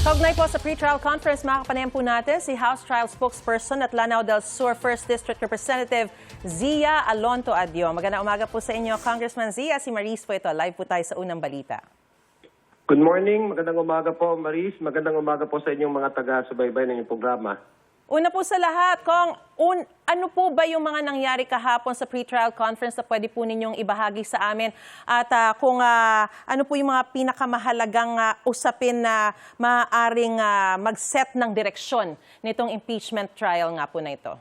Kaugnay po sa pre-trial conference, makakapanayan po natin si House Trial Spokesperson at Lanao del Sur 1st District Representative Zia Alonto Adio. Magandang umaga po sa inyo, Congressman Zia. Si Maris po ito. Live po tayo sa unang balita. Good morning. Magandang umaga po, Maris. Magandang umaga po sa inyong mga taga-subaybay ng inyong programa. Una po sa lahat, Kong, ano po ba yung mga nangyari kahapon sa pre-trial conference na pwede po ninyong ibahagi sa amin? At kung ano po yung mga pinakamahalagang usapin na maaaring mag-set ng direksyon nitong impeachment trial nga po na ito?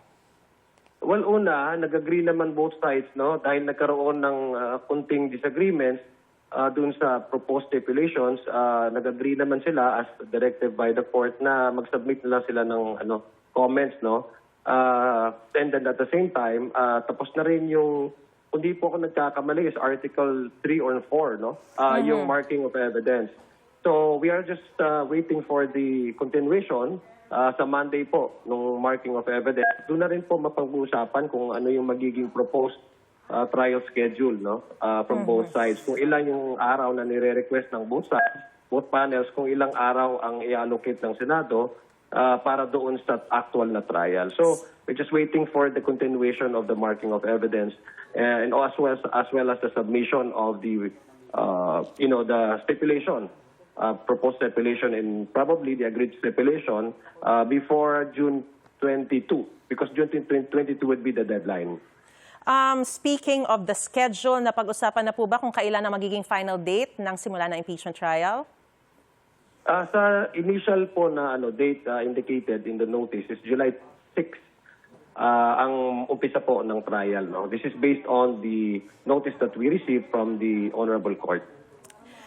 Well, una, nag-agree naman both sides, no? Dahil nagkaroon ng kunting disagreements dun sa proposed stipulations, nag-agree naman sila as directed by the court na mag-submit na lang sila ng comments, no? And then at the same time, tapos na rin yung, kung di po ako nagkakamali, is Article 3 or 4, no? Yung marking of evidence. So we are just waiting for the continuation sa Monday po, nung marking of evidence. Doon na rin po mapag-uusapan kung ano yung magiging proposed trial schedule, no? From both sides. Kung ilan yung araw na nire-request ng both sides, both panels, kung ilang araw ang i-allocate ng Senado, para doon sa actual na trial. So we're just waiting for the continuation of the marking of evidence and as well as the submission of the the stipulation, proposed stipulation and probably the agreed stipulation before June 22, because June 22 would be the deadline. Speaking of the schedule, napag-usapan na po ba kung kailan na magiging final date ng simula ng impeachment trial? Sa initial po na date indicated in the notice is July 6 ang umpisa po ng trial. No? This is based on the notice that we received from the Honorable Court.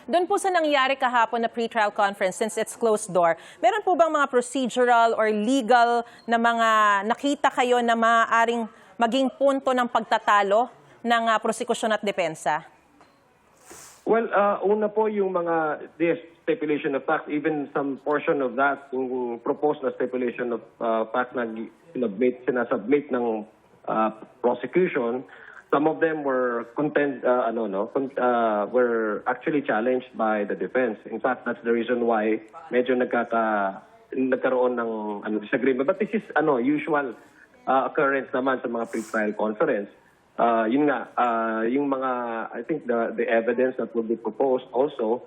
Doon po sa nangyari kahapon na pre-trial conference, since it's closed door, meron po bang mga procedural or legal na mga nakita kayo na maaaring maging punto ng pagtatalo ng prosekusyon at depensa? Well, una po yung mga stipulation of facts, even some portion of that, yung proposed na stipulation of facts na sinasubmit ng prosecution, some of them were were actually challenged by the defense. In fact, that's the reason why medyo nagkaroon ng disagreement. But this is usual occurrence naman sa mga pre-trial conference. Yun nga, yung mga, I think the evidence that will be proposed also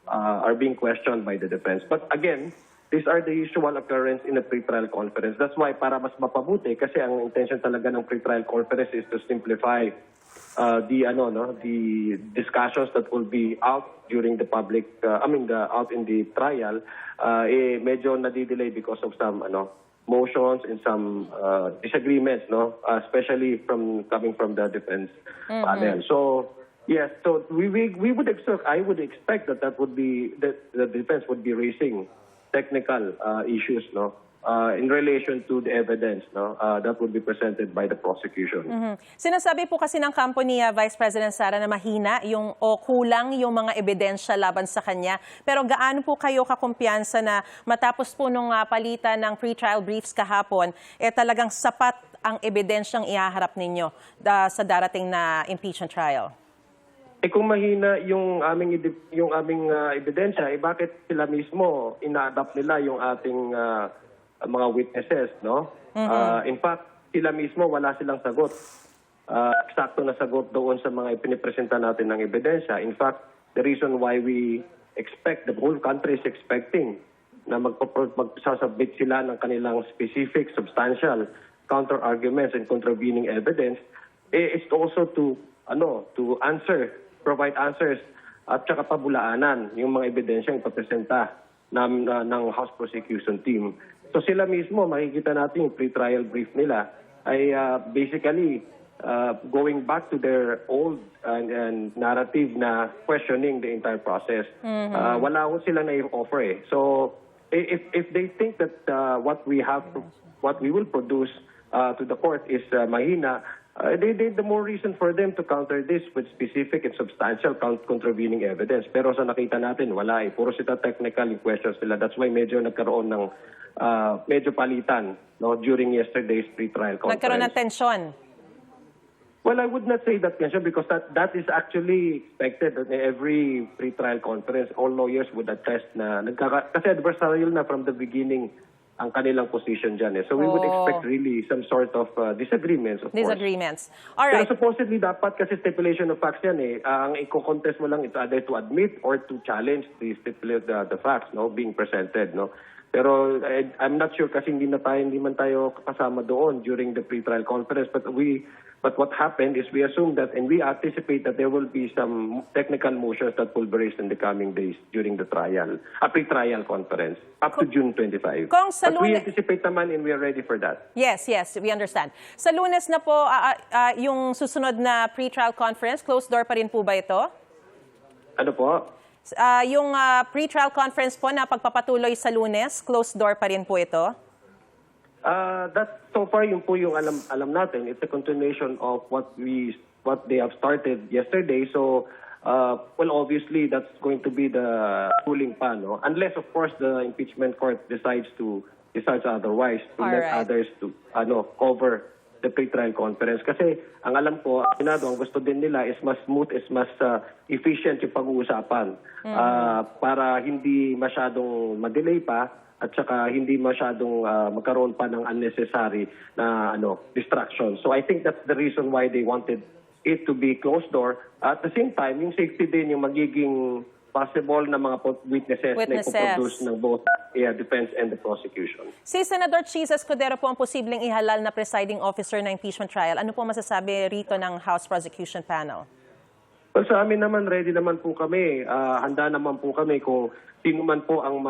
are being questioned by the defense. But again, these are the usual occurrence in a pre-trial conference. That's why para mas mapabuti, kasi ang intention talaga ng pre-trial conference is to simplify the discussions that will be out during the public, out in the trial, medyo nadidelay because of some motions and some disagreements, no, especially coming from the defense panel. So yes, so we would expect, I would expect that would be that the defense would be raising technical issues, no, in relation to the evidence, no, that would be presented by the prosecution. Sinasabi po kasi ng kampo ni Vice President Sara na mahina o kulang yung mga ebidensya laban sa kanya. Pero gaano po kayo kakumpiyansa na matapos po nung palitan ng pre-trial briefs kahapon, talagang sapat ang ebidensyang ihaharap ninyo sa darating na impeachment trial? Kung mahina yung aming ebidensya, bakit sila mismo ina-adapt nila yung ating mga witnesses, no? In fact, sila mismo wala silang sagot. Eksakto na sagot doon sa mga ipinipresenta natin ng ebidensya. In fact, the reason why we expect, the whole country is expecting na magsasubmit sila ng kanilang specific, substantial counter-arguments and contravening evidence, is also to provide answers at saka pabulaanan yung mga ebidensyang ipapresenta ng House Prosecution Team. So sila mismo, makikita natin yung pre-trial brief nila ay basically going back to their old narrative na questioning the entire process. Wala ko sila na-offer eh. So if they think that what we will produce to the court is mahina, the more reason for them to counter this with specific and substantial contravening evidence. Pero sa nakita natin, wala eh. Puro sila technical yung questions nila. That's why medyo nagkaroon ng medyo palitan, no, during yesterday's pre-trial conference. Nagkaroon ng tensyon. Well, I would not say that yan siya because that is actually expected in every pre-trial conference. All lawyers would attest na kasi adversarial na from the beginning ang kanilang position dyan. So we would expect really some sort of disagreements, of course. Disagreements. All Pero right. supposedly dapat kasi stipulation of facts yan ang i-contest mo lang it's either to admit or to challenge the facts being presented. Pero I'm not sure kasi hindi man tayo kasama doon during the pre-trial conference. But what happened is we assume that and we anticipate that there will be some technical motions that will be raised in the coming days during the pre-trial conference up to June 25. Kung sa But we Lunes- anticipate naman and we are ready for that. Yes, we understand. Sa Lunes na po, yung susunod na pre-trial conference, closed door pa rin po ba ito? Ano po? Yung pre-trial conference po na pagpapatuloy sa Lunes, closed door pa rin po ito? That so far yung po yung alam natin. It's a continuation of what they have started yesterday. So well, obviously that's going to be the ruling pa, unless of course the impeachment court decides otherwise to let Alright. others to cover the pre-trial conference. Kasi ang alam ko, Senado, ang gusto din nila is mas smooth, is mas efficient yung pag-uusapan para hindi masyadong madelay pa at saka hindi masyadong magkaroon pa ng unnecessary na distraction. So I think that's the reason why they wanted it to be closed door. At the same time, yung safety din yung magiging possible na mga witnesses na ipoproduce ng both defense and the prosecution. Si Senador Chis Escudero po ang posibleng ihalal na presiding officer ng impeachment trial. Ano po masasabi rito ng House Prosecution Panel? Well, sa amin naman, ready naman po kami. Handa naman po kami kung sino man po ang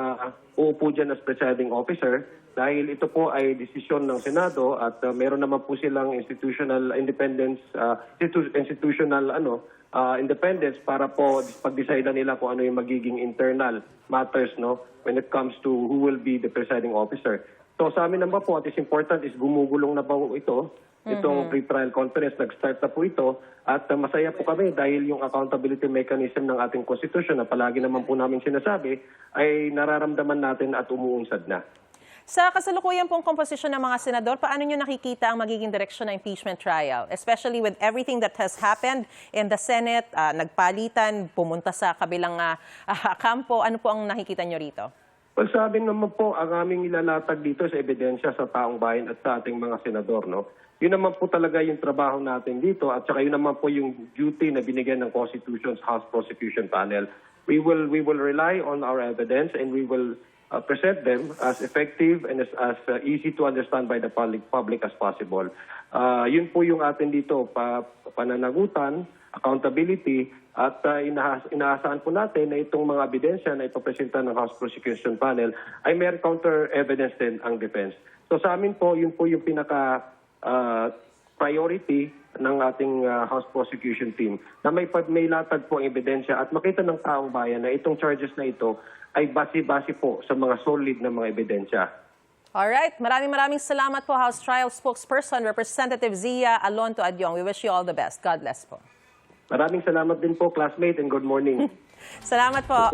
uupo dyan as presiding officer dahil ito po ay desisyon ng Senado at meron naman po silang institutional independence, independence para po pag-decide nila kung ano yung magiging internal matters when it comes to who will be the presiding officer. So sa amin naman po, what is important is gumugulong na ba itong pre-trial conference, nag-start na po ito at masaya po kami dahil yung accountability mechanism ng ating constitution na palagi naman po namin sinasabi ay nararamdaman natin at umuunsad na. Sa kasalukuyan pong komposisyon ng mga senador, paano nyo nakikita ang magiging direksyon ng impeachment trial? Especially with everything that has happened in the Senate, nagpalitan, pumunta sa kabilang kampo. Ano po ang nakikita nyo rito? Well, sa amin naman po, ang aming ilalatag dito sa ebidensya sa taong bayan at sa ating mga senador, yun naman po talaga yung trabaho natin dito at saka yun naman po yung duty na binigyan ng Constitution's House Prosecution Panel. We will rely on our evidence and we will present them as effective and as easy to understand by the public as possible. Yun po yung atin dito, pananagutan, accountability, at inaasahan po natin na itong mga ebidensya na ipapresenta ng House Prosecution Panel ay may counter-evidence din ang defense. So sa amin po, yun po yung pinaka-priority ng ating House Prosecution Team na may latag po ang ebidensya at makita ng taong bayan na itong charges na ito ay base-base po sa mga solid na mga ebidensya. Alright, maraming salamat po, House Trial Spokesperson, Representative Zia Alonto Adyong. We wish you all the best. God bless po. Maraming salamat din po, classmate, and good morning. Salamat po.